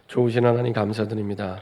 좋으신 하나님 감사드립니다.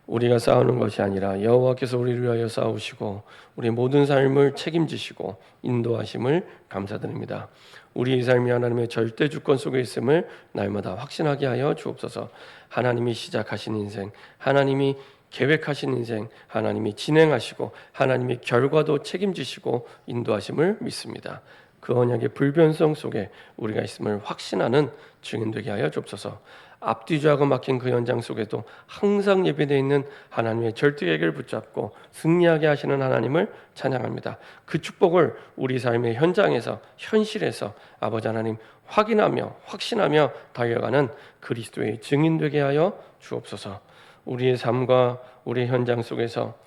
우리가 싸우는 것이 아니라 여호와께서 우리를 위하여 싸우시고 우리 모든 삶을 책임지시고 인도하심을 감사드립니다. 우리의 삶이 하나님의 절대 주권 속에 있음을 날마다 확신하게 하여 주옵소서. 하나님이 시작하신 인생, 하나님이 계획하신 인생, 하나님이 진행하시고 하나님이 결과도 책임지시고 인도하심을 믿습니다. 그 언약의 불변성 속에 우리가 있음을 확신하는 증인 되게 하여 주옵소서. 앞뒤좌고 막힌 그 현장 속에도 항상 예배되어 있는 하나님의 절대 계획을 붙잡고 승리하게 하시는 하나님을 찬양합니다. 그 축복을 우리 삶의 현장에서 현실에서 아버지 하나님 확인하며 확신하며 달려가는 그리스도의 증인 되게 하여 주옵소서. 우리의 삶과 우리의 현장 속에서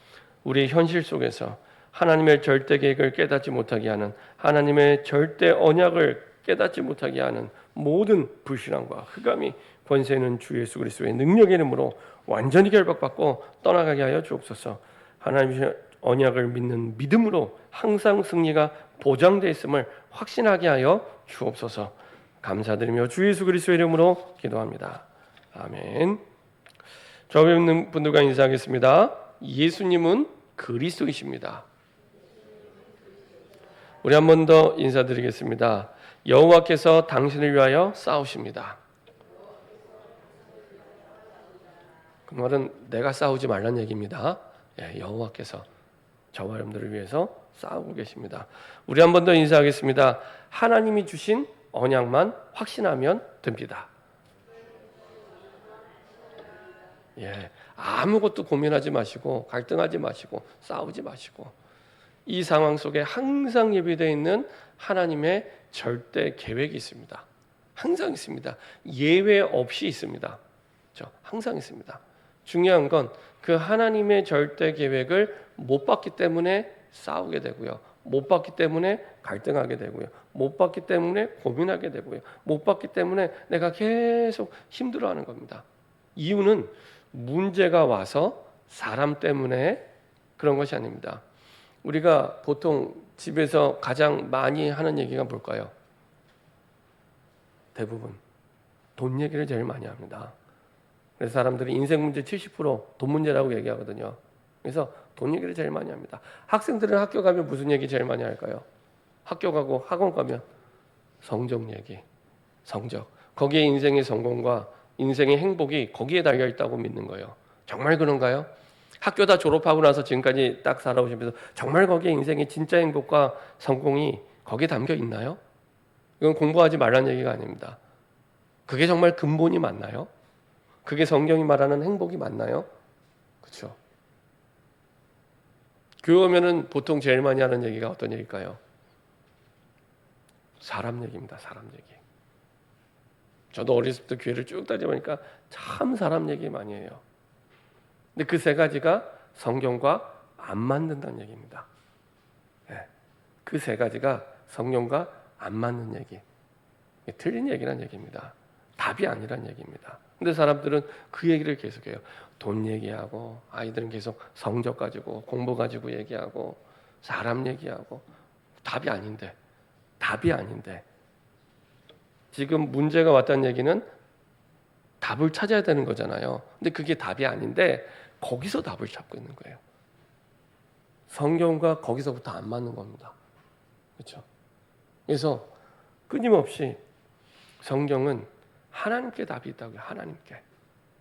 우리의 현실 속에서 하나님의 절대 계획을 깨닫지 못하게 하는 하나님의 절대 언약을 깨닫지 못하게 하는 모든 불신앙과 흑암이 권세 있는 주 예수 그리스도의 능력의 이름으로 완전히 결박받고 떠나가게 하여 주옵소서. 하나님의 언약을 믿는 믿음으로 항상 승리가 보장되어 있음을 확신하게 하여 주옵소서. 감사드리며 주 예수 그리스도의 이름으로 기도합니다. 아멘. 저와 있는 분들과 인사하겠습니다. 예수님은 그리스도이십니다. 우리 한 번 더 인사드리겠습니다. 여호와께서 당신을 위하여 싸우십니다. 그 말은 내가 싸우지 말란 얘기입니다. 여호와께서 저와 여러분들을 위해서 싸우고 계십니다. 우리 한 번 더 인사하겠습니다. 하나님이 주신 언약만 확신하면 됩니다. 아무것도 고민하지 마시고 갈등하지 마시고 싸우지 마시고 이 상황 속에 항상 예비되어 있는 하나님의 절대 계획이 있습니다. 항상 있습니다. 예외 없이 있습니다. 항상 있습니다. 중요한 건 그 하나님의 절대 계획을 못 봤기 때문에 싸우게 되고요. 못 봤기 때문에 갈등하게 되고요. 못 봤기 때문에 고민하게 되고요. 못 봤기 때문에 내가 계속 힘들어하는 겁니다. 이유는 문제가 와서 사람 때문에 그런 것이 아닙니다. 우리가 보통 집에서 가장 많이 하는 얘기가 뭘까요? 대부분 돈 얘기를 제일 많이 합니다. 그래서 사람들이 인생 문제 70%돈 문제라고 얘기하거든요. 그래서 돈 얘기를 제일 많이 합니다. 학생들은 학교 가면 무슨 얘기 제일 많이 할까요? 학교 가고 학원 가면 성적 얘기, 성적. 거기에 인생의 성공과 인생의 행복이 거기에 달려 있다고 믿는 거예요. 정말 그런가요? 학교 다 졸업하고 나서 지금까지 딱 살아오시면서 정말 거기에 인생의 진짜 행복과 성공이 거기에 담겨 있나요? 이건 공부하지 말라는 얘기가 아닙니다. 그게 정말 근본이 맞나요? 그게 성경이 말하는 행복이 맞나요? 그렇죠? 교회 오면은 보통 제일 많이 하는 얘기가 어떤 얘기일까요? 사람 얘기입니다. 사람 얘기. 저도 어렸을 때 교회를 쭉 다녀보니까 참 사람 얘기 많이 해요. 근데 그 세 가지가 성경과 안 맞는다는 얘기입니다. 그 세 가지가 성경과 안 맞는 얘기. 틀린 얘기란 얘기입니다. 답이 아니란 얘기입니다. 근데 사람들은 그 얘기를 계속해요. 돈 얘기하고 아이들은 계속 성적 가지고 공부 가지고 얘기하고 사람 얘기하고 답이 아닌데 지금 문제가 왔다는 얘기는 답을 찾아야 되는 거잖아요. 근데 그게 답이 아닌데 거기서 답을 찾고 있는 거예요. 성경과 거기서부터 안 맞는 겁니다. 그렇죠? 그래서 끊임없이 성경은 하나님께 답이 있다고요. 하나님께.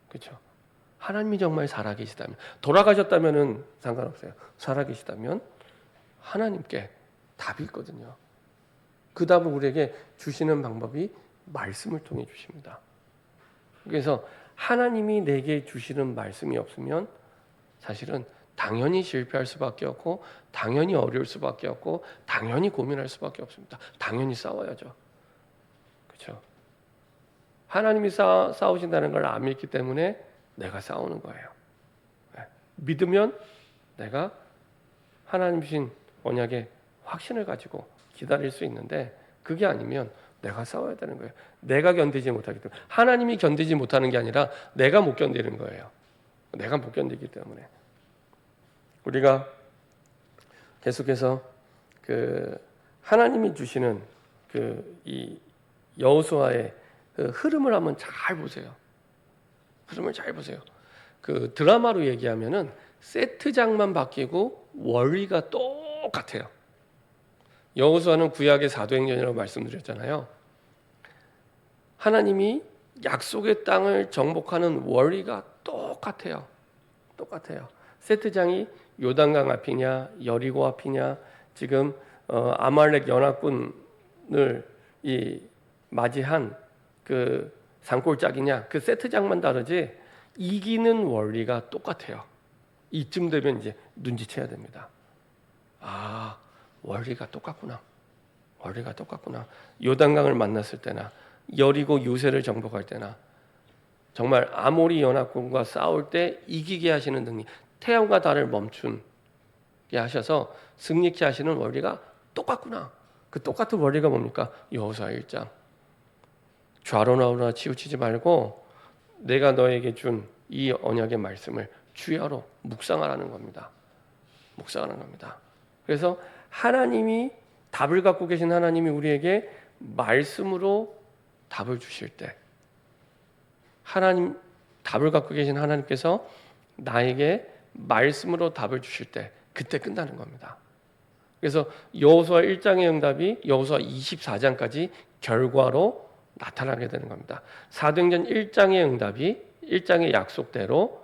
그렇죠? 하나님이 정말 살아계시다면, 돌아가셨다면은 상관없어요. 살아계시다면 하나님께 답이 있거든요. 그 답을 우리에게 주시는 방법이 말씀을 통해 주십니다. 그래서 하나님이 내게 주시는 말씀이 없으면 사실은 당연히 실패할 수밖에 없고 당연히 어려울 수밖에 없고 당연히 고민할 수밖에 없습니다. 당연히 싸워야죠. 그렇죠? 하나님이 싸우신다는 걸 안 믿기 때문에 내가 싸우는 거예요. 믿으면 내가 하나님 주신 언약의 확신을 가지고 기다릴 수 있는데 그게 아니면 내가 싸워야 되는 거예요. 내가 견디지 못하기 때문에. 하나님이 견디지 못하는 게 아니라 내가 못 견디는 거예요. 내가 못 견디기 때문에. 우리가 계속해서 그 하나님이 주시는 그 이 여호수아의 그 흐름을 한번 잘 보세요. 그러면 잘 보세요. 그 드라마로 얘기하면은 세트장만 바뀌고 원리가 똑같아요. 여호수아는 구약의 사도행전이라고 말씀드렸잖아요. 하나님이 약속의 땅을 정복하는 원리가 똑같아요. 똑같아요. 세트장이 요단강 앞이냐 여리고 앞이냐 지금 아말렉 연합군을 맞이한 그 산골짜기냐 그 세트장만 다르지 이기는 원리가 똑같아요. 이쯤 되면 이제 눈치채야 됩니다. 아, 원리가 똑같구나. 원리가 똑같구나. 요단강을 만났을 때나 여리고 요새를 정복할 때나 정말 아모리 연합군과 싸울 때 이기게 하시는 능력, 태양과 달을 멈추게 하셔서 승리케 하시는 원리가 똑같구나. 그 똑같은 원리가 뭡니까? 여호수아 1장. 좌로 나오나 치우치지 말고 내가 너에게 준 이 언약의 말씀을 주야로 묵상하라는 겁니다. 묵상하는 겁니다. 그래서 하나님이 답을 갖고 계신 하나님이 우리에게 말씀으로 답을 주실 때 하나님 답을 갖고 계신 하나님께서 나에게 말씀으로 답을 주실 때 그때 끝나는 겁니다. 그래서 여호수아 1장의 응답이 여호수아 24장까지 결과로 나타나게 되는 겁니다. 사도행전 1장의 응답이 1장의 약속대로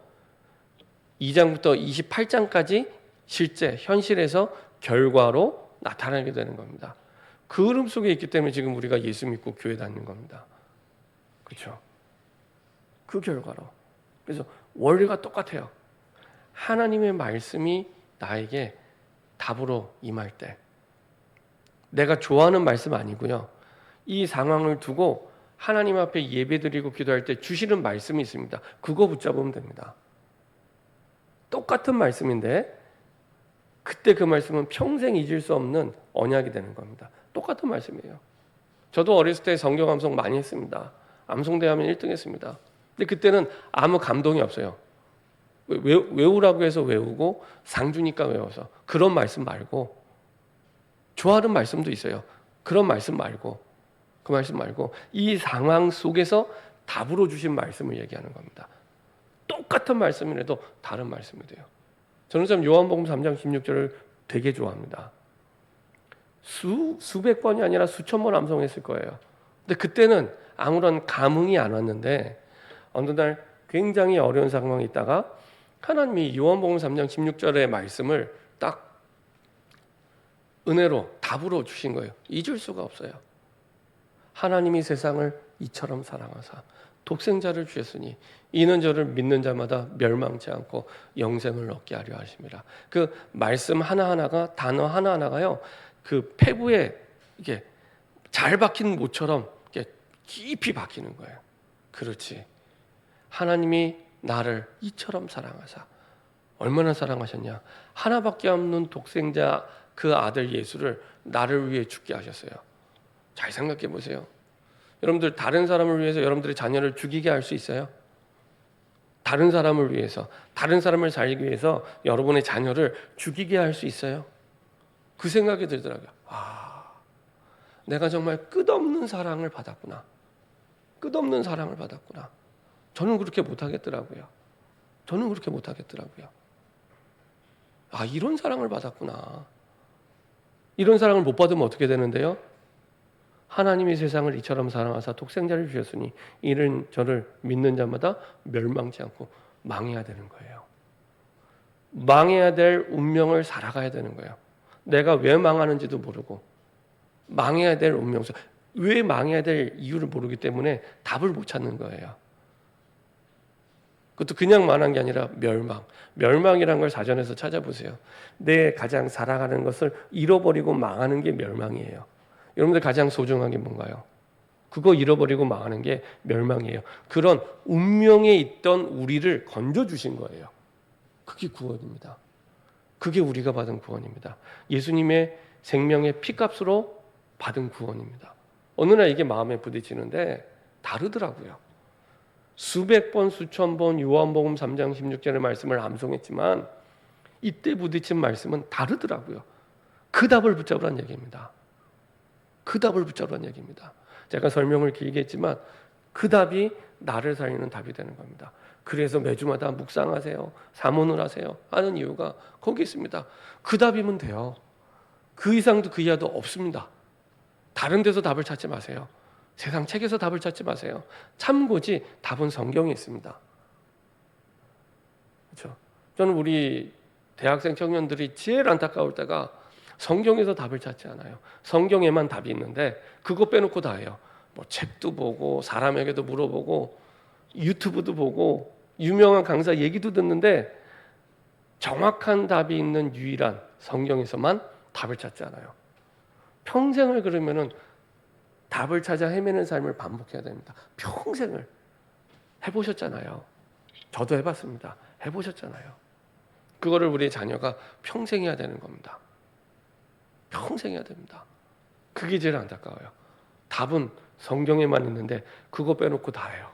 2장부터 28장까지 실제 현실에서 결과로 나타나게 되는 겁니다. 그 흐름 속에 있기 때문에 지금 우리가 예수 믿고 교회 다니는 겁니다. 그렇죠? 그 결과로. 그래서 원리가 똑같아요. 하나님의 말씀이 나에게 답으로 임할 때 내가 좋아하는 말씀 아니고요. 이 상황을 두고 하나님 앞에 예배드리고 기도할 때 주시는 말씀이 있습니다. 그거 붙잡으면 됩니다. 똑같은 말씀인데 그때 그 말씀은 평생 잊을 수 없는 언약이 되는 겁니다. 똑같은 말씀이에요. 저도 어렸을 때 성경 암송 많이 했습니다. 암송대 하면 1등 했습니다. 근데 그때는 아무 감동이 없어요. 외우라고 해서 외우고 상 주니까 외워서 그런 말씀 말고 좋아하는 말씀도 있어요. 그런 말씀 말고 그 말씀 말고 이 상황 속에서 답으로 주신 말씀을 얘기하는 겁니다. 똑같은 말씀이라도 다른 말씀이 돼요. 저는 참 요한복음 3장 16절을 되게 좋아합니다. 수백 번이 아니라 수천 번 암송했을 거예요. 근데 그때는 아무런 감흥이 안 왔는데 어느 날 굉장히 어려운 상황에 있다가 하나님이 요한복음 3장 16절의 말씀을 딱 은혜로 답으로 주신 거예요. 잊을 수가 없어요. 하나님이 세상을 이처럼 사랑하사 독생자를 주셨으니 이는 저를 믿는 자마다 멸망치 않고 영생을 얻게 하려 하심이라. 그 말씀 하나하나가 단어 하나하나가요. 그 폐부에 이게 잘 박힌 못처럼 이렇게 깊이 박히는 거예요. 그렇지. 하나님이 나를 이처럼 사랑하사 얼마나 사랑하셨냐. 하나밖에 없는 독생자 그 아들 예수를 나를 위해 죽게 하셨어요. 잘 생각해 보세요. 여러분들 다른 사람을 위해서 여러분들의 자녀를 죽이게 할 수 있어요? 다른 사람을 위해서, 다른 사람을 살리기 위해서 여러분의 자녀를 죽이게 할 수 있어요? 그 생각이 들더라고요. 아, 내가 정말 끝없는 사랑을 받았구나. 끝없는 사랑을 받았구나. 저는 그렇게 못하겠더라고요. 저는 그렇게 못하겠더라고요. 아, 이런 사랑을 받았구나. 이런 사랑을 못 받으면 어떻게 되는데요? 하나님이 세상을 이처럼 사랑하사 독생자를 주셨으니 이는 저를 믿는 자마다 멸망치 않고 망해야 되는 거예요. 망해야 될 운명을 살아가야 되는 거예요. 내가 왜 망하는지도 모르고 망해야 될 운명, 왜 망해야 될 이유를 모르기 때문에 답을 못 찾는 거예요. 그것도 그냥 망한 게 아니라 멸망. 멸망이라는 걸 사전에서 찾아보세요. 내 가장 사랑하는 것을 잃어버리고 망하는 게 멸망이에요. 여러분들 가장 소중한 게 뭔가요? 그거 잃어버리고 망하는 게 멸망이에요. 그런 운명에 있던 우리를 건져주신 거예요. 그게 구원입니다. 그게 우리가 받은 구원입니다. 예수님의 생명의 피값으로 받은 구원입니다. 어느 날 이게 마음에 부딪히는데 다르더라고요. 수백 번, 수천 번 요한복음 3장 16절의 말씀을 암송했지만 이때 부딪힌 말씀은 다르더라고요. 그 답을 붙잡으란 얘기입니다. 그 답을 붙잡으란 얘기입니다. 제가 설명을 길게 했지만 그 답이 나를 살리는 답이 되는 겁니다. 그래서 매주마다 묵상하세요, 사모를 하세요 하는 이유가 거기 있습니다. 그 답이면 돼요. 그 이상도 그 이하도 없습니다. 다른 데서 답을 찾지 마세요. 세상 책에서 답을 찾지 마세요. 참고지 답은 성경에 있습니다. 그렇죠? 저는 우리 대학생 청년들이 제일 안타까울 때가 성경에서 답을 찾지 않아요. 성경에만 답이 있는데 그거 빼놓고 다 해요. 뭐 책도 보고 사람에게도 물어보고 유튜브도 보고 유명한 강사 얘기도 듣는데 정확한 답이 있는 유일한 성경에서만 답을 찾지 않아요. 평생을 그러면은 답을 찾아 헤매는 삶을 반복해야 됩니다. 평생을. 해보셨잖아요. 저도 해봤습니다. 해보셨잖아요. 그거를 우리 자녀가 평생 해야 되는 겁니다. 평생 해야 됩니다. 그게 제일 안타까워요. 답은 성경에만 있는데 그거 빼놓고 다 해요.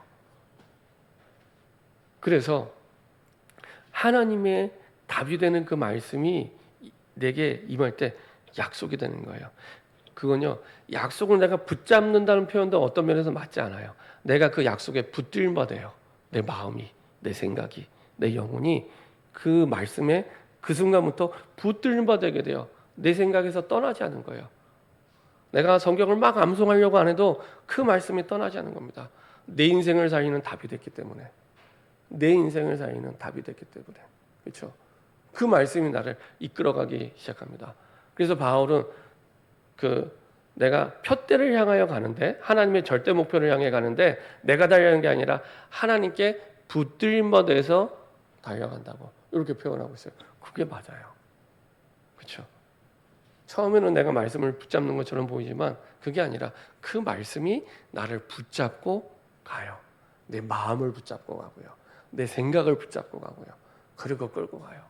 그래서 하나님의 답이 되는 그 말씀이 내게 임할 때 약속이 되는 거예요. 그건요, 약속을 내가 붙잡는다는 표현도 어떤 면에서 맞지 않아요. 내가 그 약속에 붙들림 받아요. 내 마음이, 내 생각이, 내 영혼이 그 말씀에 그 순간부터 붙들림 받게 돼요. 내 생각에서 떠나지 않는 거예요. 내가 성경을 막 암송하려고 안 해도 그 말씀이 떠나지 않는 겁니다. 내 인생을 살리는 답이 됐기 때문에. 내 인생을 살리는 답이 됐기 때문에. 그렇죠? 그 말씀이 나를 이끌어가기 시작합니다. 그래서 바울은 내가 표대를 향하여 가는데, 하나님의 절대 목표를 향해 가는데 내가 달려가는 게 아니라 하나님께 붙들림 받아서 달려간다고 이렇게 표현하고 있어요. 그게 맞아요. 그렇죠? 처음에는 내가 말씀을 붙잡는 것처럼 보이지만 그게 아니라 그 말씀이 나를 붙잡고 가요. 내 마음을 붙잡고 가고요. 내 생각을 붙잡고 가고요. 그리고 끌고 가요.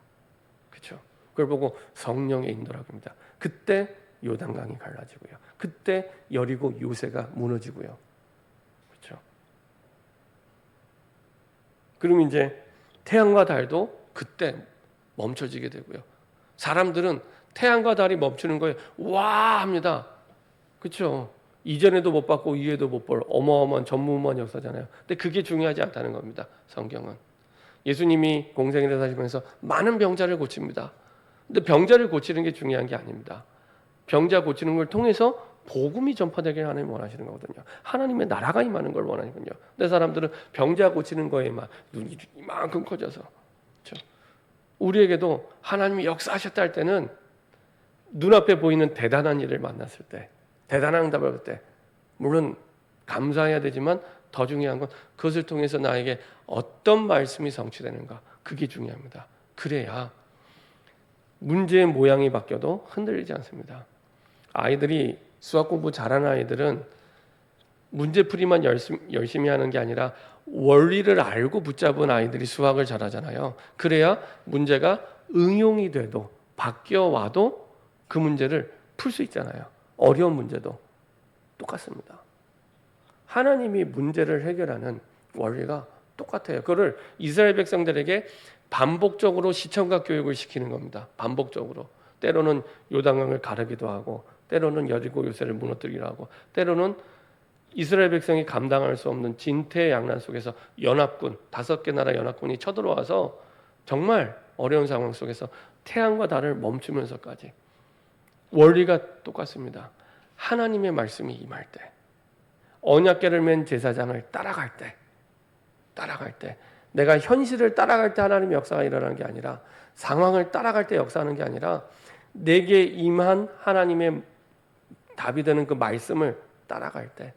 그렇죠? 그걸 보고 성령의 인도라고 합니다. 그때 요단강이 갈라지고요. 그때 여리고 요새가 무너지고요. 그렇죠? 그럼 이제 태양과 달도 그때 멈춰지게 되고요. 사람들은 태양과 달이 멈추는 거에 와 합니다. 그렇죠? 이전에도 못 봤고 이후에도 못 볼 어마어마한 전무후무한 역사잖아요. 근데 그게 중요하지 않다는 겁니다. 성경은. 예수님이 공생애를 사시면서 많은 병자를 고칩니다. 근데 병자를 고치는 게 중요한 게 아닙니다. 병자 고치는 걸 통해서 복음이 전파되게 하나님 원하시는 거거든요. 하나님의 나라가 임하는 걸 원하는군요. 근데 사람들은 병자 고치는 거에만 눈이 이만큼 커져서. 그렇죠? 우리에게도 하나님이 역사하셨다 할 때는 눈앞에 보이는 대단한 일을 만났을 때, 대단한 응답을 받을 때, 물론 감사해야 되지만 더 중요한 건 그것을 통해서 나에게 어떤 말씀이 성취되는가, 그게 중요합니다. 그래야 문제의 모양이 바뀌어도 흔들리지 않습니다. 아이들이 수학 공부 잘하는 아이들은 문제풀이만 열심히 하는 게 아니라 원리를 알고 붙잡은 아이들이 수학을 잘하잖아요. 그래야 문제가 응용이 돼도 바뀌어 와도 그 문제를 풀 수 있잖아요. 어려운 문제도 똑같습니다. 하나님이 문제를 해결하는 원리가 똑같아요. 그거를 이스라엘 백성들에게 반복적으로 시청각 교육을 시키는 겁니다. 반복적으로. 때로는 요단강을 가르기도 하고, 때로는 여리고 요새를 무너뜨리기도 하고, 때로는 이스라엘 백성이 감당할 수 없는 진퇴양난 속에서 연합군, 5개 나라 연합군이 쳐들어와서 정말 어려운 상황 속에서 태양과 달을 멈추면서까지. 원리가 똑같습니다. 하나님의 말씀이 임할 때, 언약궤를 맨 제사장을 따라갈 때, 내가 현실을 따라갈 때 하나님의 역사가 일어나는 게 아니라, 상황을 따라갈 때 역사하는 게 아니라 내게 임한 하나님의 답이 되는 그 말씀을 따라갈 때,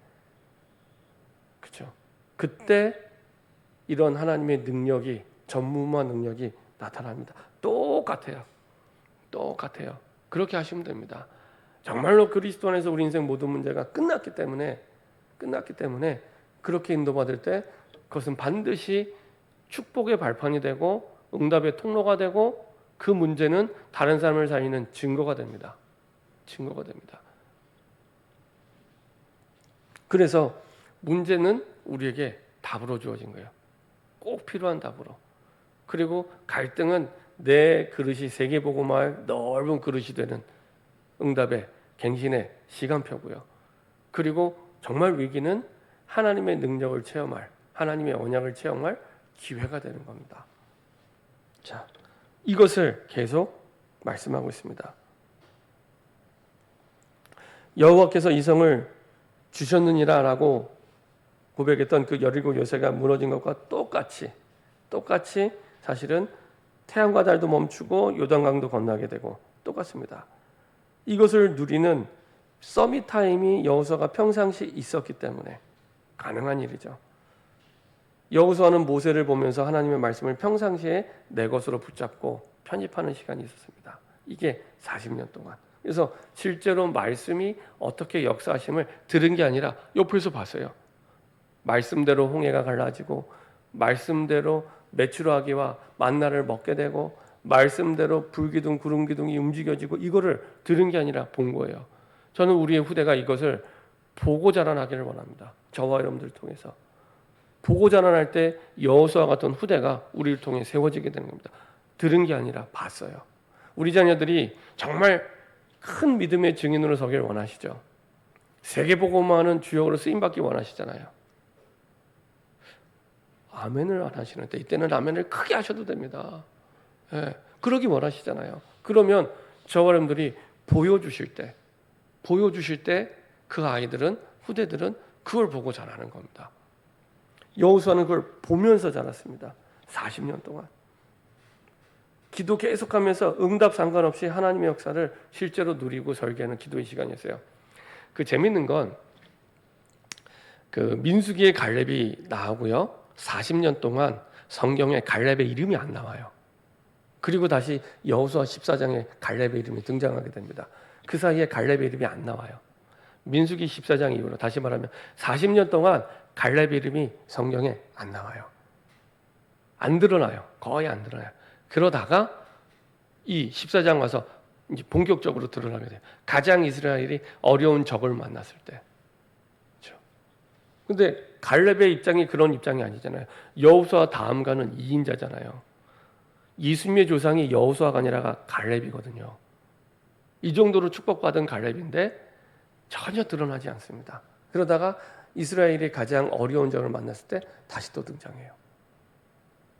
그렇죠? 그때 이런 하나님의 능력이, 전무후무한 능력이 나타납니다. 똑같아요. 그렇게 하시면 됩니다. 정말로 그리스도 안에서 우리 인생 모든 문제가 끝났기 때문에 그렇게 인도받을 때 그것은 반드시 축복의 발판이 되고 응답의 통로가 되고 그 문제는 다른 사람을 살리는 증거가 됩니다. 그래서 문제는 우리에게 답으로 주어진 거예요. 꼭 필요한 답으로. 그리고 갈등은 내 그릇이 세계복음화의 넓은 그릇이 되는 응답의 갱신의 시간표고요. 그리고 정말 위기는 하나님의 능력을 체험할, 하나님의 언약을 체험할 기회가 되는 겁니다. 자, 이것을 계속 말씀하고 있습니다. 여호와께서 이 성을 주셨느니라라고 고백했던 그 여리고 요새가 무너진 것과 똑같이 사실은 태양과 달도 멈추고 요단강도 건너게 되고 똑같습니다. 이것을 누리는 서밋 타임이 여호수아가 평상시 있었기 때문에 가능한 일이죠. 여호수아는 모세를 보면서 하나님의 말씀을 평상시에 내 것으로 붙잡고 편집하는 시간이 있었습니다. 이게 40년 동안. 그래서 실제로 말씀이 어떻게 역사하심을 들은 게 아니라 옆에서 봤어요. 말씀대로 홍해가 갈라지고 말씀대로 메추라기와 만나를 먹게 되고 말씀대로 불기둥 구름기둥이 움직여지고 이거를 들은 게 아니라 본 거예요. 저는 우리의 후대가 이것을 보고 자라나기를 원합니다. 저와 여러분들 통해서 보고 자라날 때 여호수아 같은 후대가 우리를 통해 세워지게 되는 겁니다. 들은 게 아니라 봤어요. 우리 자녀들이 정말 큰 믿음의 증인으로 서길 원하시죠. 세계복음화는 주역으로 쓰임받기 원하시잖아요. 아멘을 안 하시는데 이때는 아멘을 크게 하셔도 됩니다. 예, 그러기 원하시잖아요. 그러면 저와 여러분들이 보여주실 때 그 아이들은 후대들은 그걸 보고 자라는 겁니다. 여호수아는 그걸 보면서 자랐습니다. 40년 동안 기도 계속하면서 응답 상관없이 하나님의 역사를 실제로 누리고 설계하는 기도의 시간이었어요. 그 재밌는 건 그 민수기의 갈렙이 나오고요. 40년 동안 성경에 갈렙의 이름이 안 나와요. 그리고 다시 여호수아 14장에 갈렙의 이름이 등장하게 됩니다. 그 사이에 갈렙의 이름이 안 나와요. 민수기 14장 이후로 다시 말하면 40년 동안 갈렙의 이름이 성경에 안 나와요. 안 드러나요. 거의 안 드러나요. 그러다가 이 14장 와서 이제 본격적으로 드러나게 돼요. 가장 이스라엘이 어려운 적을 만났을 때. 그렇죠. 근데 갈렙의 입장이 그런 입장이 아니잖아요. 여호수아 다음 가는 2인자잖아요. 이순미의 조상이 여호수아가 아니라 갈렙이거든요. 이 정도로 축복받은 갈렙인데 전혀 드러나지 않습니다. 그러다가 이스라엘이 가장 어려운 적을 만났을 때 다시 또 등장해요.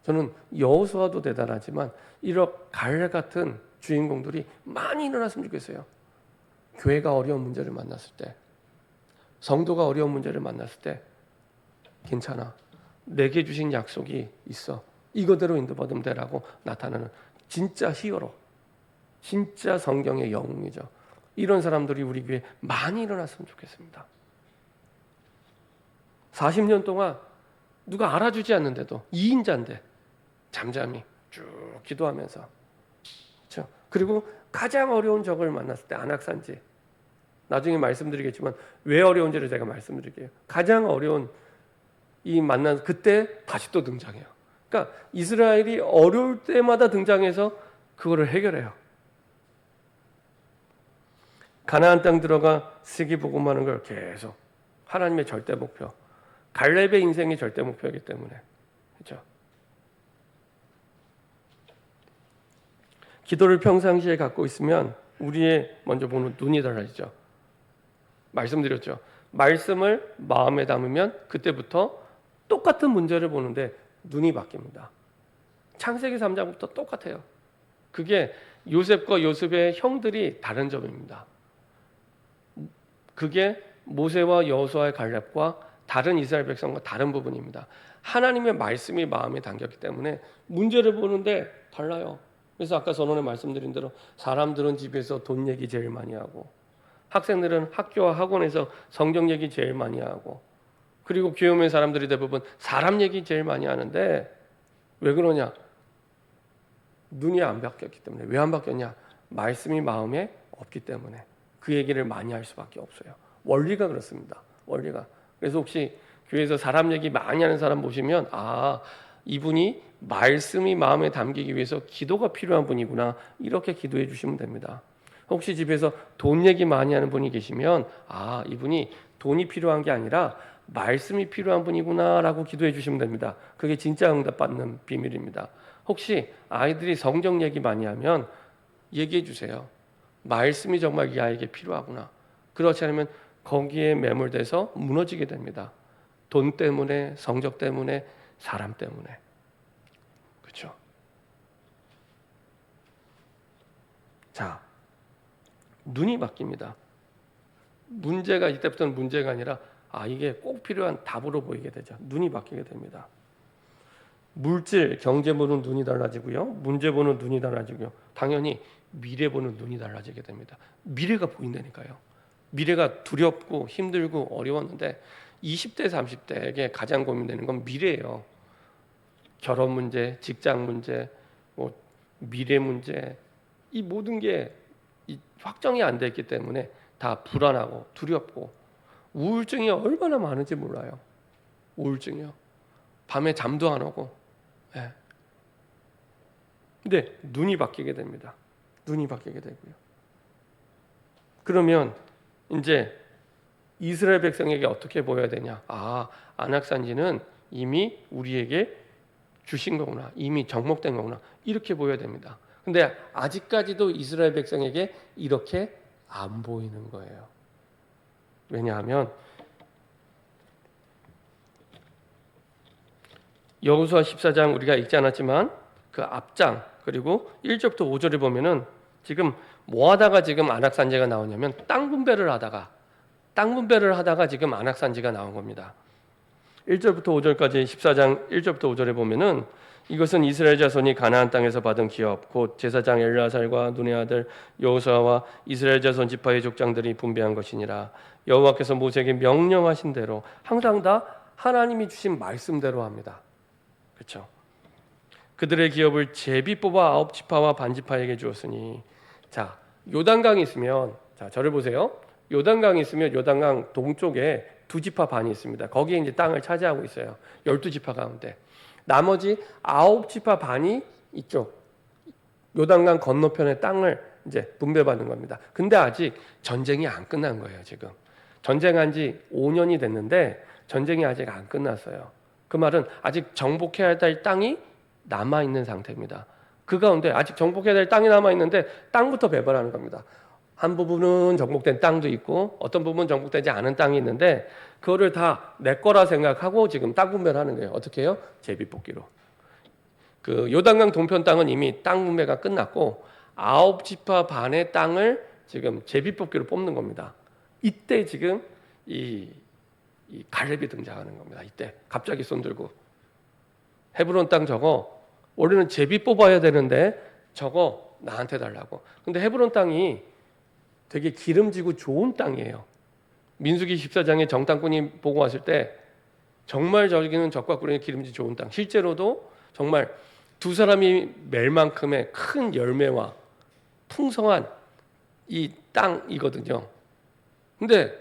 저는 여호수아도 대단하지만 이런 갈렙 같은 주인공들이 많이 일어났으면 좋겠어요. 교회가 어려운 문제를 만났을 때, 성도가 어려운 문제를 만났을 때 괜찮아. 내게 주신 약속이 있어. 이거대로 인도받으면 되라고 나타나는 진짜 히어로, 진짜 성경의 영웅이죠. 이런 사람들이 우리 교회에 많이 일어났으면 좋겠습니다. 40년 동안 누가 알아주지 않는데도 2인자인데 잠잠히 쭉 기도하면서, 그렇죠? 그리고 가장 어려운 적을 만났을 때 안악산지, 나중에 말씀드리겠지만 왜 어려운지를 제가 말씀드릴게요. 가장 어려운 이 만난 그때 다시 또 등장해요. 그러니까 이스라엘이 어려울 때마다 등장해서 그거를 해결해요. 가나안 땅 들어가 세계복음하는 걸 계속 하나님의 절대 목표, 갈렙의 인생이 절대 목표이기 때문에, 그렇죠? 기도를 평상시에 갖고 있으면 우리의 먼저 보는 눈이 달라지죠. 말씀드렸죠. 말씀을 마음에 담으면 그때부터 똑같은 문제를 보는데 눈이 바뀝니다. 창세기 3장부터 똑같아요. 그게 요셉과 요셉의 형들이 다른 점입니다. 그게 모세와 여호수아의 갈렙과 다른 이스라엘 백성과 다른 부분입니다. 하나님의 말씀이 마음에 담겼기 때문에 문제를 보는데 달라요. 그래서 아까 전원에 말씀드린 대로 사람들은 집에서 돈 얘기 제일 많이 하고, 학생들은 학교와 학원에서 성경 얘기 제일 많이 하고, 그리고 교회 오는 사람들이 대부분 사람 얘기 제일 많이 하는데 왜 그러냐? 눈이 안 바뀌었기 때문에. 왜 안 바뀌었냐? 말씀이 마음에 없기 때문에 그 얘기를 많이 할 수밖에 없어요. 원리가 그렇습니다. 원리가. 그래서 혹시 교회에서 사람 얘기 많이 하는 사람 보시면 이분이 말씀이 마음에 담기기 위해서 기도가 필요한 분이구나, 이렇게 기도해 주시면 됩니다. 혹시 집에서 돈 얘기 많이 하는 분이 계시면 이분이 돈이 필요한 게 아니라 말씀이 필요한 분이구나 라고 기도해 주시면 됩니다. 그게 진짜 응답받는 비밀입니다. 혹시 아이들이 성경 얘기 많이 하면 얘기해 주세요. 말씀이 정말 이 아이에게 필요하구나. 그렇지 않으면 거기에 매몰돼서 무너지게 됩니다. 돈 때문에, 성적 때문에, 사람 때문에. 그렇죠. 자, 눈이 바뀝니다. 문제가 이때부터는 문제가 아니라 이게 꼭 필요한 답으로 보이게 되죠. 눈이 바뀌게 됩니다. 물질, 경제 보는 눈이 달라지고요. 문제 보는 눈이 달라지고요. 당연히 미래 보는 눈이 달라지게 됩니다. 미래가 보인다니까요. 미래가 두렵고 힘들고 어려웠는데 20대, 30대에게 가장 고민되는 건 미래예요. 결혼 문제, 직장 문제, 뭐 미래 문제, 이 모든 게 확정이 안 됐기 때문에 다 불안하고 두렵고 우울증이 얼마나 많은지 몰라요. 우울증이요. 밤에 잠도 안 오고. 예. 근데 눈이 바뀌게 됩니다. 눈이 바뀌게 되고요. 그러면 이제 이스라엘 백성에게 어떻게 보여야 되냐? 안악산지는 이미 우리에게 주신 거구나. 이미 정복된 거구나. 이렇게 보여야 됩니다. 근데 아직까지도 이스라엘 백성에게 이렇게 안 보이는 거예요. 왜냐하면 여호수아 14장 우리가 읽지 않았지만 그 앞장 그리고 1절부터 5절에 보면은 지금 뭐 하다가 지금 안악산지가 나오냐면 땅 분배를 하다가 지금 안악산지가 나온 겁니다. 1절부터 5절까지 14장 1절부터 5절에 보면은 이것은 이스라엘 자손이 가나안 땅에서 받은 기업 곧 제사장 엘르아살과 눈의 아들 여호수아와 이스라엘 자손 지파의 족장들이 분배한 것이니라. 여호와께서 모세에게 명령하신 대로 항상 다 하나님이 주신 말씀대로 합니다. 그렇죠? 그들의 기업을 제비 뽑아 9지파와 반지파에게 주었으니 자 요단강이 있으면 자 저를 보세요. 요단강이 있으면 요단강 동쪽에 2지파 반이 있습니다. 거기에 이제 땅을 차지하고 있어요. 12지파 가운데 나머지 9지파 반이 이쪽 요단강 건너편의 땅을 이제 분배받는 겁니다. 근데 아직 전쟁이 안 끝난 거예요. 지금 전쟁한 지 5년이 됐는데 전쟁이 아직 안 끝났어요. 그 말은 아직 정복해야 될 땅이 남아 있는 상태입니다. 그 가운데 아직 정복해야 될 땅이 남아 있는데 땅부터 배분하는 겁니다. 한 부분은 정복된 땅도 있고 어떤 부분은 정복되지 않은 땅이 있는데 그거를 다 내 거라 생각하고 지금 땅 분배를 하는 거예요. 어떻게 해요? 제비뽑기로. 그 요단강 동편 땅은 이미 땅 분배가 끝났고 9지파 반의 땅을 지금 제비뽑기로 뽑는 겁니다. 이때 지금 이 갈렙이 등장하는 겁니다. 이때 갑자기 손 들고 헤브론 땅 저거 원래는 제비 뽑아야 되는데 저거 나한테 달라고. 근데 헤브론 땅이 되게 기름지고 좋은 땅이에요. 민수기 14장에 정탐꾼이 보고 왔을 때 정말 저기는 적과 꿀이 기름지 좋은 땅. 실제로도 정말 두 사람이 멜 만큼의 큰 열매와 풍성한 이 땅이거든요. 근데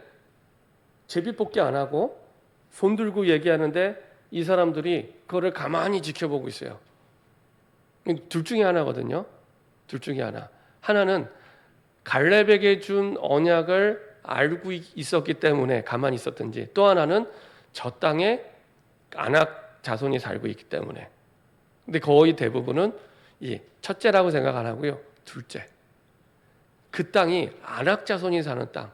제비 뽑기 안 하고 손 들고 얘기하는데 이 사람들이 그거를 가만히 지켜보고 있어요. 둘 중에 하나거든요. 둘 중에 하나. 하나는 갈렙에게 준 언약을 알고 있었기 때문에 가만히 있었든지 또 하나는 저 땅에 안악 자손이 살고 있기 때문에. 근데 거의 대부분은 이 첫째라고 생각 안 하고요. 둘째. 그 땅이 안악 자손이 사는 땅.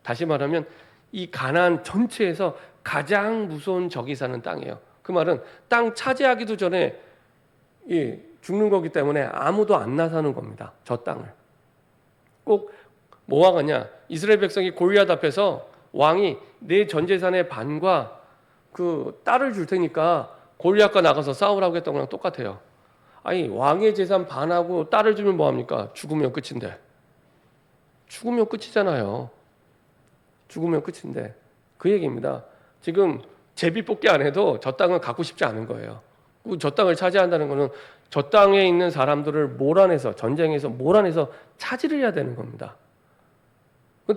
다시 말하면 이 가나안 전체에서 가장 무서운 적이 사는 땅이에요. 그 말은 땅 차지하기도 전에 죽는 거기 때문에 아무도 안 나서는 겁니다. 저 땅을. 꼭 뭐와 같냐? 이스라엘 백성이 골리앗 앞에서 왕이 내 전 재산의 반과 그 딸을 줄 테니까 골리앗과 나가서 싸우라고 했던 거랑 똑같아요. 아니 왕의 재산 반하고 딸을 주면 뭐합니까? 죽으면 끝인데. 죽으면 끝이잖아요. 죽으면 끝인데 그 얘기입니다. 지금 제비 뽑기 안 해도 저 땅을 갖고 싶지 않은 거예요. 저 땅을 차지한다는 거는 저 땅에 있는 사람들을 몰아내서 전쟁에서 몰아내서 차지를 해야 되는 겁니다.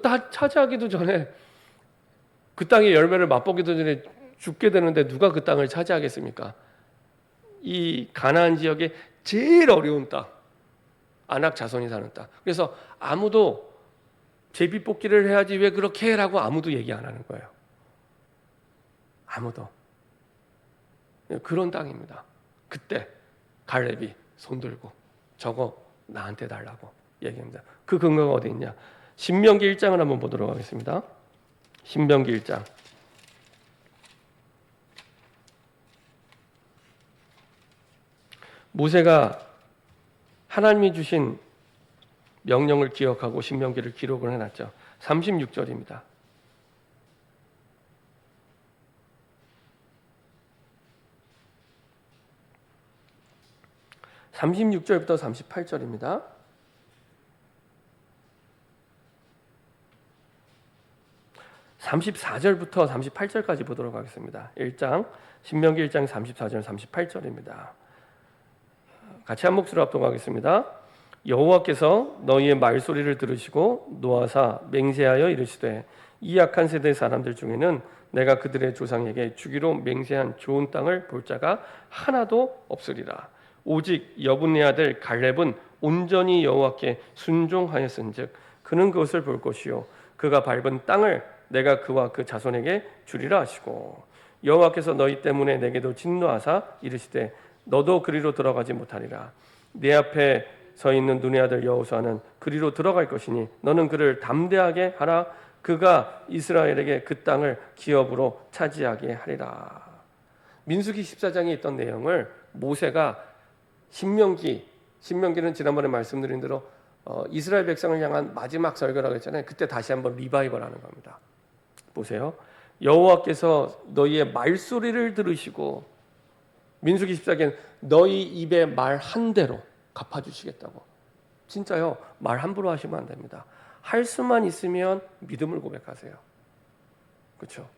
다 차지하기도 전에 그 땅의 열매를 맛보기도 전에 죽게 되는데 누가 그 땅을 차지하겠습니까? 이 가나안 지역의 제일 어려운 땅, 안악 자손이 사는 땅. 그래서 아무도 제비 뽑기를 해야지 왜 그렇게 해라고 아무도 얘기 안 하는 거예요. 아무도. 그런 땅입니다. 그때 갈렙이 손들고 저거 나한테 달라고 얘기합니다. 그 근거가 어디 있냐? 신명기 1장을 한번 보도록 하겠습니다. 신명기 1장. 모세가 하나님이 주신 명령을 기억하고 신명기를 기록을 해놨죠. 36절입니다. 36절부터 38절입니다. 34절부터 38절까지 보도록 하겠습니다. 1장 신명기 1장 34절 38절입니다. 같이 한 목소리로 합독하겠습니다. 여호와께서 너희의 말소리를 들으시고 노하사 맹세하여 이르시되 이 악한 세대 사람들 중에는 내가 그들의 조상에게 주기로 맹세한 좋은 땅을 볼 자가 하나도 없으리라. 오직 여분네 아들 갈렙은 온전히 여호와께 순종하였은즉 그는 그것을 볼 것이요 그가 밟은 땅을 내가 그와 그 자손에게 주리라 하시고 여호와께서 너희 때문에 내게도 진노하사 이르시되 너도 그리로 들어가지 못하리라. 내 앞에 서 있는 눈의 아들 여호수아는 그리로 들어갈 것이니 너는 그를 담대하게 하라. 그가 이스라엘에게 그 땅을 기업으로 차지하게 하리라. 민수기 14장에 있던 내용을 모세가 신명기는 지난번에 말씀드린 대로 이스라엘 백성을 향한 마지막 설교라고 했잖아요. 그때 다시 한번 리바이벌하는 겁니다. 보세요. 여호와께서 너희의 말소리를 들으시고 민수기 14장에는 너희 입에 말 한 대로 갚아주시겠다고. 진짜요. 말 함부로 하시면 안 됩니다. 할 수만 있으면 믿음을 고백하세요. 그렇죠?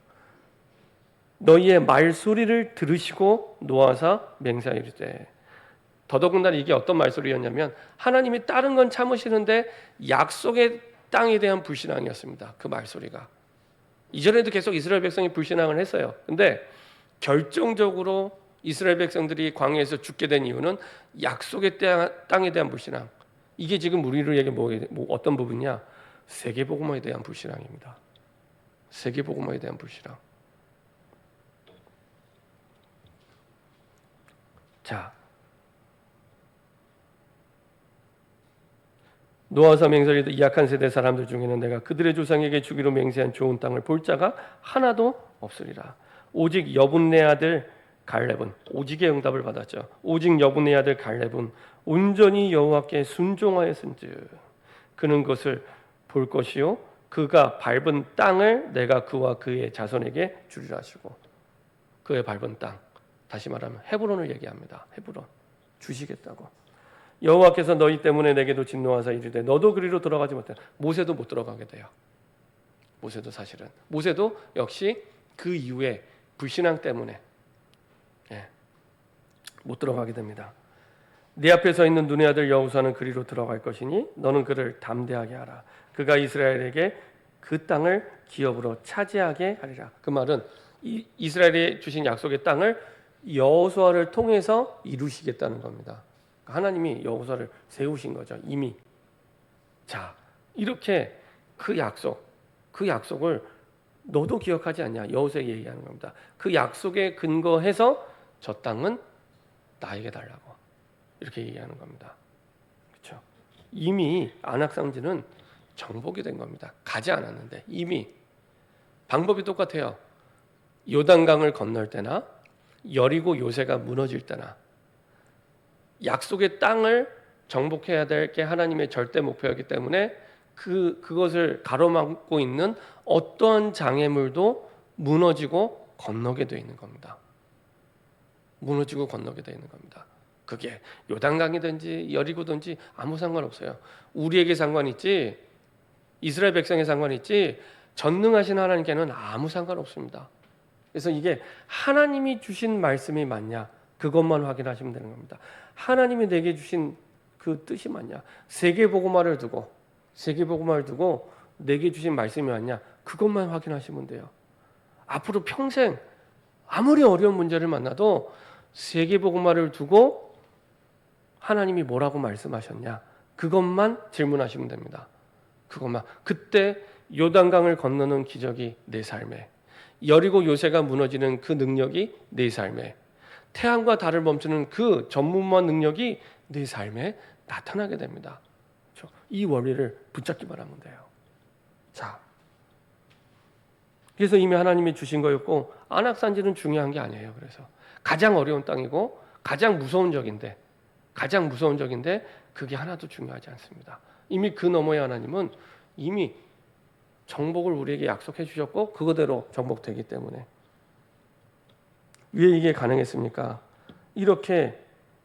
너희의 말소리를 들으시고 노하사 맹세하이르되. 더더군다나 이게 어떤 말소리였냐면 하나님이 다른 건 참으시는데 약속의 땅에 대한 불신앙이었습니다. 그 말소리가. 이전에도 계속 이스라엘 백성이 불신앙을 했어요. 근데 결정적으로 이스라엘 백성들이 광야에서 죽게 된 이유는 약속의 땅에 대한 불신앙. 이게 지금 우리에게 어떤 부분이냐? 세계복음화에 대한 불신앙입니다. 세계복음화에 대한 불신앙. 자, 노아사 맹세하되 이 악한 세대 사람들 중에는 내가 그들의 조상에게 주기로 맹세한 좋은 땅을 볼 자가 하나도 없으리라. 오직 여분네 아들 갈렙은 오직의 응답을 받았죠. 오직 여분네 아들 갈렙은 온전히 여호와께 순종하였은즉 그는 그것을 볼 것이요 그가 밟은 땅을 내가 그와 그의 자손에게 주리라 하시고. 그의 밟은 땅, 다시 말하면 헤브론을 얘기합니다. 헤브론 주시겠다고. 여호와께서 너희 때문에 내게도 진노하사 이르되 너도 그리로 들어가지 못해. 모세도 못 들어가게 돼요. 모세도 역시 그 이후에 불신앙 때문에 못 들어가게 됩니다. 네 앞에 서 있는 눈의 아들 여호수아는 그리로 들어갈 것이니 너는 그를 담대하게 하라. 그가 이스라엘에게 그 땅을 기업으로 차지하게 하리라. 그 말은 이스라엘이 주신 약속의 땅을 여호수아를 통해서 이루시겠다는 겁니다. 하나님이 여호수아를 세우신 거죠. 이미. 자, 이렇게 그 약속을 너도 기억하지 않냐? 여호수아에게 얘기하는 겁니다. 그 약속에 근거해서 저 땅은 나에게 달라고 이렇게 얘기하는 겁니다. 그렇죠? 이미 안악상지는 정복이 된 겁니다. 가지 않았는데 이미. 방법이 똑같아요. 요단강을 건널 때나 여리고 요새가 무너질 때나 약속의 땅을 정복해야 될 게 하나님의 절대 목표이기 때문에 그것을 가로막고 있는 어떠한 장애물도 무너지고 건너게 되어 있는 겁니다. 무너지고 건너게 되어 있는 겁니다. 그게 요단강이든지 여리고든지 아무 상관없어요. 우리에게 상관있지 이스라엘 백성에 상관있지 전능하신 하나님께는 아무 상관없습니다. 그래서 이게 하나님이 주신 말씀이 맞냐 그것만 확인하시면 되는 겁니다. 하나님이 내게 주신 그 뜻이 맞냐, 세계복음화를 두고 내게 주신 말씀이 맞냐 그것만 확인하시면 돼요. 앞으로 평생 아무리 어려운 문제를 만나도 세계복음화를 두고 하나님이 뭐라고 말씀하셨냐 그것만 질문하시면 됩니다. 그것만. 그때 요단강을 건너는 기적이 내 삶에, 여리고 요새가 무너지는 그 능력이 내 삶에, 태양과 달을 멈추는 그 전무후무한 능력이 내 삶에 나타나게 됩니다. 그렇죠? 이 원리를 붙잡기만 하면 돼요. 자, 그래서 이미 하나님이 주신 거였고 안악산지는 중요한 게 아니에요. 그래서 가장 어려운 땅이고 가장 무서운 적인데 가장 무서운 적인데 그게 하나도 중요하지 않습니다. 이미 그 너머에 하나님은 이미 정복을 우리에게 약속해 주셨고 그거대로 정복되기 때문에. 왜 이게 가능했습니까? 이렇게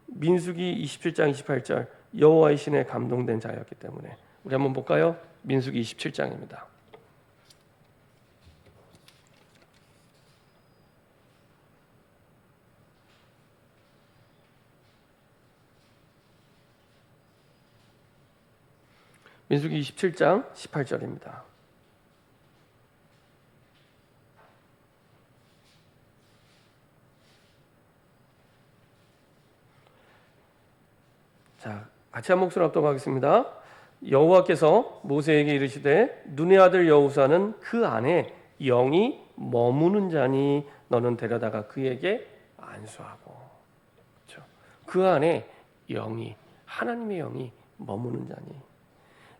민수기 27장 28절 여호와의 신에 감동된 자였기 때문에. 우리 한번 볼까요? 민수기 27장입니다. 민수기 27장 18절입니다. 자, 같이 한 목소리 합독하겠습니다. 여호와께서 모세에게 이르시되 눈의 아들 여호수아는 그 안에 영이 머무는 자니 너는 데려다가 그에게 안수하고. 그렇죠? 그 안에 영이, 하나님의 영이 머무는 자니.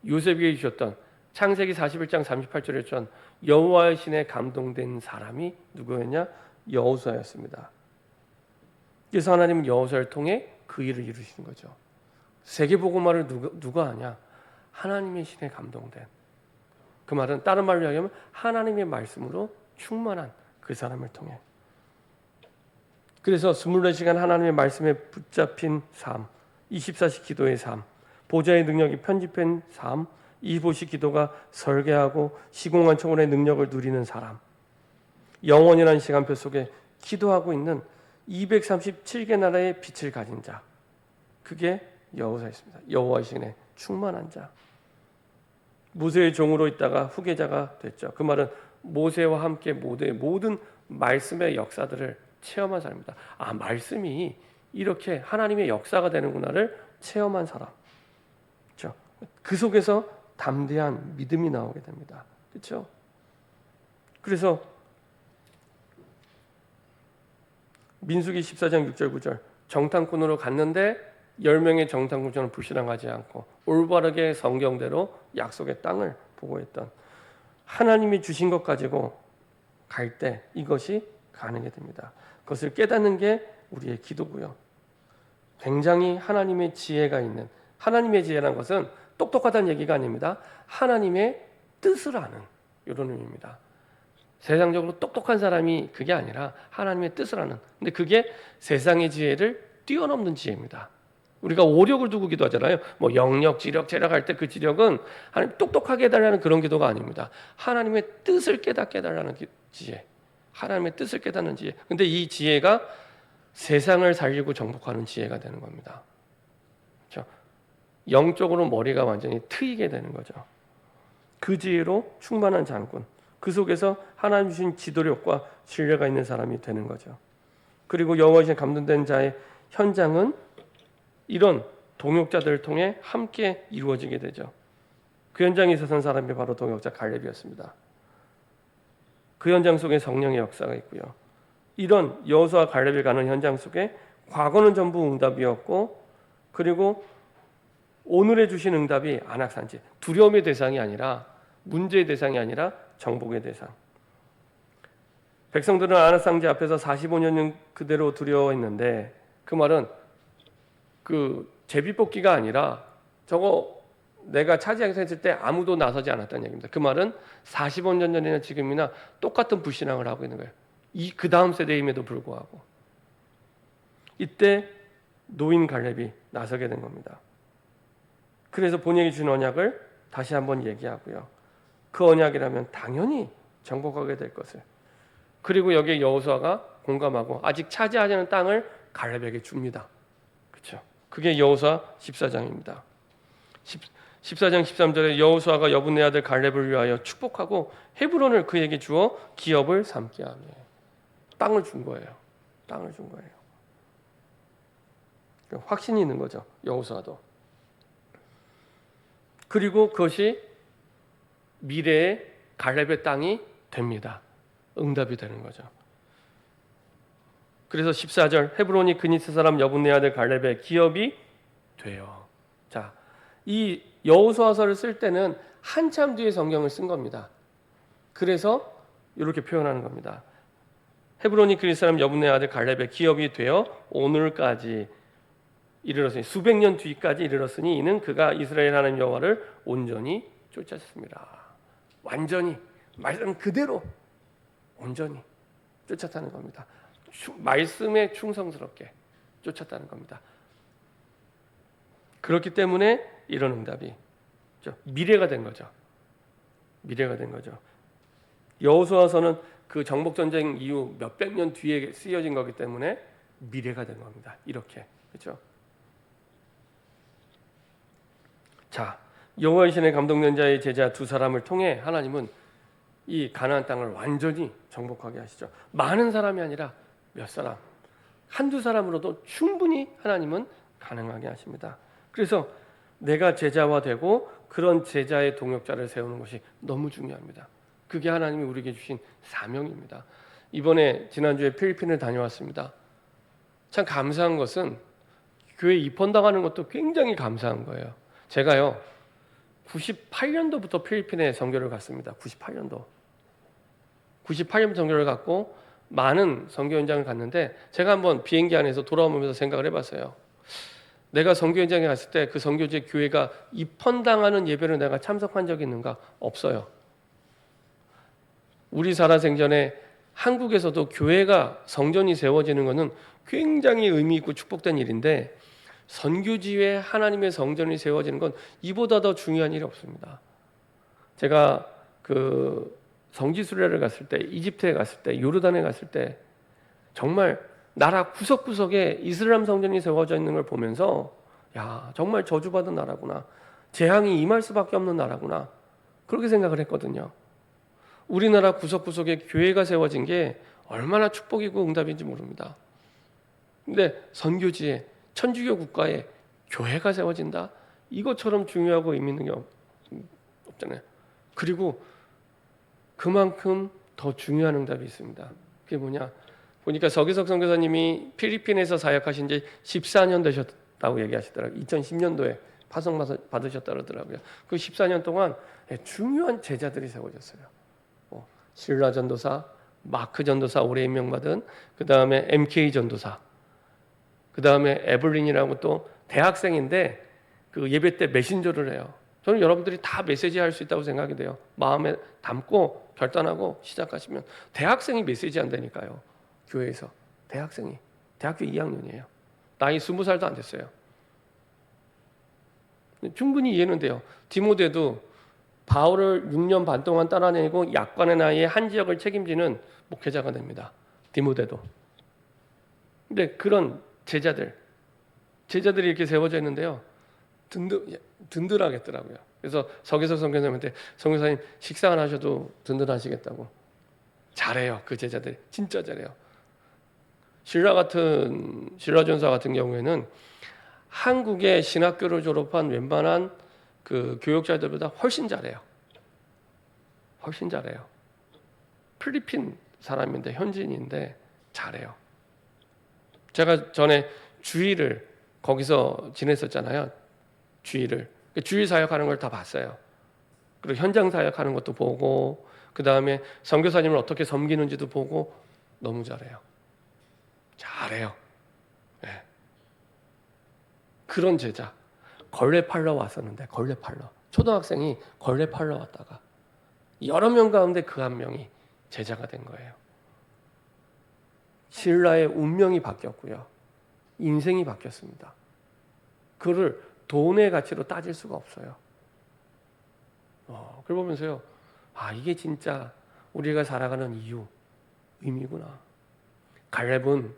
요셉에게 주셨던 창세기 41장 38절에 주신 여호와의 신에 감동된 사람이 누구였냐? 여호수아였습니다. 그래서 하나님은 여호수아를 통해 그 일을 이루시는 거죠. 세계복음화를 누가 하냐? 하나님의 신에 감동된. 그 말은 다른 말로 이야기하면 하나님의 말씀으로 충만한 그 사람을 통해. 그래서 24시간 하나님의 말씀에 붙잡힌 삶, 24시 기도의 삶, 보좌의 능력이 편집된 삶, 25시 기도가 설계하고 시공한 청원의 능력을 누리는 사람, 영원이라는 시간표 속에 기도하고 있는 237개 나라의 빛을 가진 자, 그게 여호수아였습니다. 여호와의 신에 충만한 자. 모세의 종으로 있다가 후계자가 됐죠. 그 말은 모세와 함께 모든 말씀의 역사들을 체험한 사람입니다. 아, 말씀이 이렇게 하나님의 역사가 되는구나를 체험한 사람. 그렇죠? 그 속에서 담대한 믿음이 나오게 됩니다. 그렇죠? 그래서 민수기 14장 6절 9절 정탐꾼으로 갔는데 10명의 정탐꾼처럼 불신앙하지 않고 올바르게 성경대로 약속의 땅을 보고했던 하나님이 주신 것 가지고 갈 때 이것이 가능해 됩니다. 그것을 깨닫는 게 우리의 기도고요. 굉장히 하나님의 지혜가 있는, 하나님의 지혜라는 것은 똑똑하다는 얘기가 아닙니다. 하나님의 뜻을 아는 이런 의미입니다. 세상적으로 똑똑한 사람이 그게 아니라 하나님의 뜻을 아는. 근데 그게 세상의 지혜를 뛰어넘는 지혜입니다. 우리가 오력을 두고 기도하잖아요. 뭐 영력, 지력, 재력 할 때 그 지력은 하나님 똑똑하게 해달라는 그런 기도가 아닙니다. 하나님의 뜻을 깨닫게 해달라는 지혜. 하나님의 뜻을 깨닫는 지혜. 근데 이 지혜가 세상을 살리고 정복하는 지혜가 되는 겁니다. 그렇죠? 영적으로 머리가 완전히 트이게 되는 거죠. 그 지혜로 충만한 장군. 그 속에서 하나님 주신 지도력과 신뢰가 있는 사람이 되는 거죠. 그리고 여호와의 감동된 자의 현장은 이런 동역자들을 통해 함께 이루어지게 되죠. 그 현장에 있었던 사람이 바로 동역자 갈렙이었습니다. 그 현장 속에 성령의 역사가 있고요. 이런 여호수아 갈렙이 가는 현장 속에 과거는 전부 응답이었고, 그리고 오늘에 주신 응답이 안악산지, 두려움의 대상이 아니라, 문제의 대상이 아니라 정복의 대상. 백성들은 안악산지 앞에서 45년 그대로 두려워했는데, 그 말은 그 제비뽑기가 아니라 저거 내가 차지하겠다 했을 때 아무도 나서지 않았다는 얘기입니다. 그 말은 45년 전이나 지금이나 똑같은 불신앙을 하고 있는 거예요. 그 다음 세대임에도 불구하고. 이때 노인 갈렙이 나서게 된 겁니다. 그래서 본인이 준 언약을 다시 한번 얘기하고요. 그 언약이라면 당연히 정복하게 될 것을. 그리고 여기에 여호수아가 공감하고 아직 차지하지 않은 땅을 갈렙에게 줍니다. 그렇죠? 그게 여호수아 14장입니다. 14장 13절에 여호수아가 여분네 아들 갈렙을 위하여 축복하고 헤브론을 그에게 주어 기업을 삼게 하며 땅을 준 거예요. 땅을 준 거예요. 확신이 있는 거죠. 여호수아도. 그리고 그것이 미래의 갈렙의 땅이 됩니다. 응답이 되는 거죠. 그래서 14절 헤브론이 그니스 사람 여분네 아들 갈렙의 기업이 돼요. 자, 이 여호수아서를 쓸 때는 한참 뒤에 성경을 쓴 겁니다. 그래서 이렇게 표현하는 겁니다. 헤브론이 그니스 사람 여분네 아들 갈렙의 기업이 되어 오늘까지 이르렀으니 수백 년 뒤까지 이르렀으니 이는 그가 이스라엘 하나님 여호와를 온전히 쫓았습니다. 완전히 말씀 그대로 온전히 쫓았다는 겁니다. 말씀에 충성스럽게 쫓았다는 겁니다. 그렇기 때문에 이런 응답이 미래가 된 거죠. 미래가 된 거죠. 여호수아서는 그 정복 전쟁 이후 몇백 년 뒤에 쓰여진 거기 때문에 미래가 된 겁니다. 이렇게. 그렇죠? 자, 여호와의 신의 감동된 자의 제자 두 사람을 통해 하나님은 이 가나안 땅을 완전히 정복하게 하시죠. 많은 사람이 아니라 몇 사람, 한두 사람으로도 충분히 하나님은 가능하게 하십니다. 그래서 내가 제자와 되고 그런 제자의 동역자를 세우는 것이 너무 중요합니다. 그게 하나님이 우리에게 주신 사명입니다. 이번에 지난주에 필리핀을 다녀왔습니다. 참 감사한 것은 교회 입헌당하는 것도 굉장히 감사한 거예요. 제가요 98년도부터 필리핀에 선교를 갔습니다. 98년부터 선교를 갔고 많은 선교 현장을 갔는데 제가 한번 비행기 안에서 돌아오면서 생각을 해봤어요. 내가 선교 현장에 갔을 때 그 선교지 교회가 입헌당하는 예배를 내가 참석한 적이 있는가? 없어요. 우리 살아생전에 한국에서도 교회가 성전이 세워지는 것은 굉장히 의미 있고 축복된 일인데 선교지에 하나님의 성전이 세워지는 건 이보다 더 중요한 일이 없습니다. 제가 그 성지 순례를 갔을 때, 이집트에 갔을 때, 요르단에 갔을 때 정말 나라 구석구석에 이슬람 성전이 세워져 있는 걸 보면서 야, 정말 저주받은 나라구나. 재앙이 임할 수밖에 없는 나라구나. 그렇게 생각을 했거든요. 우리나라 구석구석에 교회가 세워진 게 얼마나 축복이고 응답인지 모릅니다. 근데 선교지에 천주교 국가에 교회가 세워진다? 이것처럼 중요하고 의미 있는 게 없잖아요. 그리고 그만큼 더 중요한 응답이 있습니다. 그게 뭐냐? 보니까 서기석 선교사님이 필리핀에서 사역하신 지 14년 되셨다고 얘기하시더라고요. 2010년도에 파송 받으셨다 그러더라고요. 그 14년 동안 중요한 제자들이 세워졌어요. 신라 전도사, 마크 전도사 오래 임명받은, 그 다음에 MK 전도사, 그 다음에 에블린이라고 또 대학생인데 그 예배 때 메신저를 해요. 저는 여러분들이 다 메시지 할 수 있다고 생각이 돼요. 마음에 담고 결단하고 시작하시면 대학생이 메시지 한다니까요. 교회에서 대학생이 대학교 2학년이에요. 나이 20살도 안 됐어요. 충분히 이해는 돼요. 디모데도 바울을 6년 반 동안 따라내고 약관의 나이에 한 지역을 책임지는 목회자가 됩니다. 디모데도. 근데 그런 제자들이 이렇게 세워져 있는데요. 든든하겠더라고요. 그래서 서기석 선교사님한테 선교사님 식사 안 하셔도 든든하시겠다고. 잘해요. 그 제자들 진짜 잘해요. 신라 전사 같은 경우에는 한국의 신학교를 졸업한 웬만한 그 교역자들보다 훨씬 잘해요. 훨씬 잘해요. 필리핀 사람인데 현지인인데 잘해요. 제가 전에 주일을 거기서 지냈었잖아요. 주일 사역하는 걸 다 봤어요. 그리고 현장 사역하는 것도 보고 그 다음에 선교사님을 어떻게 섬기는지도 보고 너무 잘해요. 네. 그런 제자 걸레 팔러 왔었는데 걸레 팔러 초등학생이 걸레 팔러 왔다가 여러 명 가운데 그 한 명이 제자가 된 거예요. 신라의 운명이 바뀌었고요. 인생이 바뀌었습니다. 그를 돈의 가치로 따질 수가 없어요. 그걸 보면서요. 이게 진짜 우리가 살아가는 이유, 의미구나. 갈렙은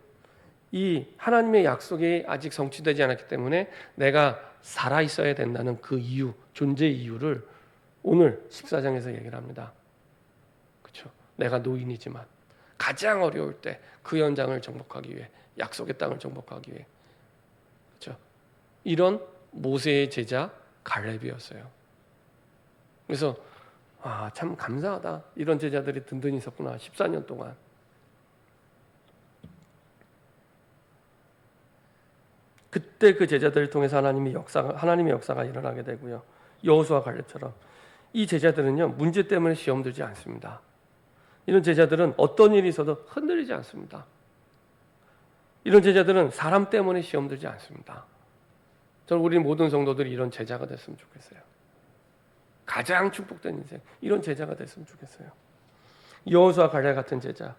이 하나님의 약속이 아직 성취되지 않았기 때문에 내가 살아있어야 된다는 그 이유, 존재 이유를 오늘 14장에서 얘기를 합니다. 그렇죠? 내가 노인이지만 가장 어려울 때 그 현장을 정복하기 위해, 약속의 땅을 정복하기 위해, 그렇죠? 이런 모세의 제자 갈렙이었어요. 그래서 참 감사하다. 이런 제자들이 든든히 있었구나. 14년 동안. 그때 그 제자들을 통해서 하나님의 역사가 일어나게 되고요. 여호수아 갈렙처럼 이 제자들은요 문제 때문에 시험 들지 않습니다. 이런 제자들은 어떤 일이 있어도 흔들리지 않습니다. 이런 제자들은 사람 때문에 시험 들지 않습니다. 저는 우리 모든 성도들이 이런 제자가 됐으면 좋겠어요. 가장 축복된 인생, 이런 제자가 됐으면 좋겠어요. 여호수아 갈렙 같은 제자,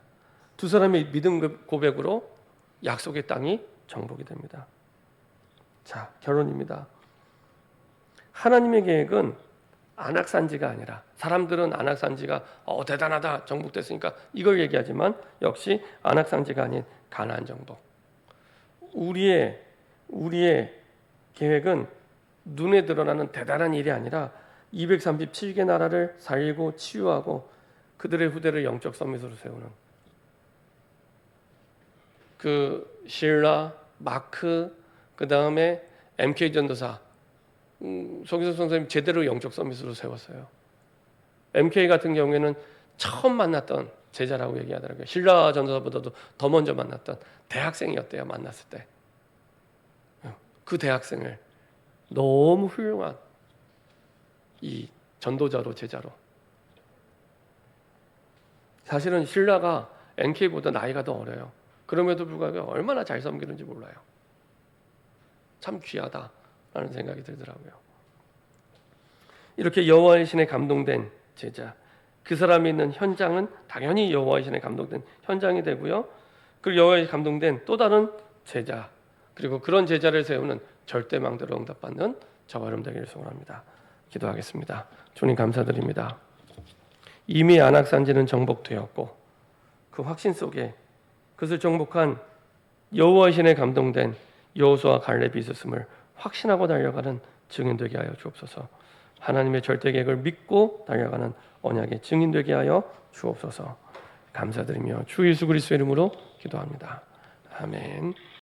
두 사람의 믿음 고백으로 약속의 땅이 정복이 됩니다. 자, 결론입니다. 하나님의 계획은 안악산지가 아니라, 사람들은 안악산지가 대단하다, 정복됐으니까 이걸 얘기하지만 역시 안악산지가 아닌 가나안 정복. 우리의 계획은 눈에 드러나는 대단한 일이 아니라 237개 나라를 살리고 치유하고 그들의 후대를 영적 서밋으로 세우는, 그 실라, 마크, 그 다음에 MK 전도사, 송기석 선생님 제대로 영적 서밋으로 세웠어요. MK 같은 경우에는 처음 만났던 제자라고 얘기하더라고요. 신라 전도사보다도 더 먼저 만났던 대학생이었대요. 만났을 때. 그 대학생을 너무 훌륭한 이 전도자로, 제자로. 사실은 신라가 MK보다 나이가 더 어려요. 그럼에도 불구하고 얼마나 잘 섬기는지 몰라요. 참 귀하다라는 생각이 들더라고요. 이렇게 여호와의 신에 감동된 제자, 그 사람이 있는 현장은 당연히 여호와의 신에 감동된 현장이 되고요. 그리고 여호와의 감동된 또 다른 제자, 그리고 그런 제자를 세우는 절대망대로 응답받는 저와 여러분 되기를 소원합니다. 기도하겠습니다. 주님 감사드립니다. 이미 안악산지는 정복되었고 그 확신 속에 그것을 정복한 여호와의 신에 감동된 여호수아 갈렙이 있었음을 확신하고 달려가는 증인 되게 하여 주옵소서. 하나님의 절대 계획을 믿고 달려가는 언약의 증인 되게 하여 주옵소서. 감사드리며 주 예수 그리스도의 이름으로 기도합니다. 아멘.